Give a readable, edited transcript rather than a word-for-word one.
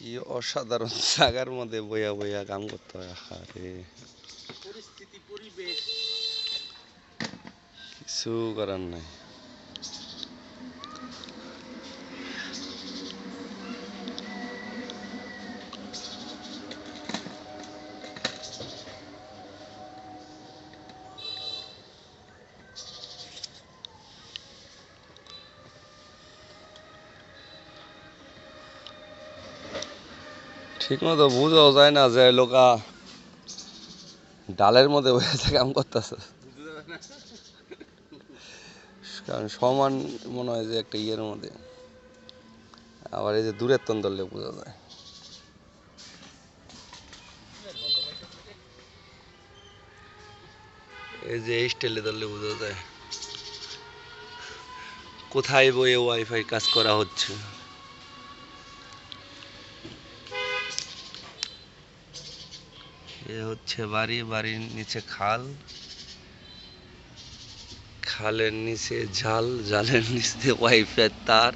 কি অসাধারণ জায়গার মধ্যে বইয়া বইয়া কাম করতে হয়। আরে পরিস্থিতি পরিবেশ কিছু করার নাই। ঠিক মতো বুঝাও যায় না যে লোকা ডালের মধ্যে বসে কাম করতেছে, বুঝতে পারে না। কারণ সমান মনে হয় যে একটা ইয়ের মধ্যে। আবার এই যে দূরের তন ধরলে বোঝা যায়। এই যে এই স্টাইলে ধরলে বোঝা যায় কোথায় বইয়ে ওয়াইফাই কাজ করা হচ্ছে। এ হচ্ছে বাড়ি, বাড়ির নিচে খাল, খালের নিচে জাল, জালের নিচে ওয়াইফাই তার।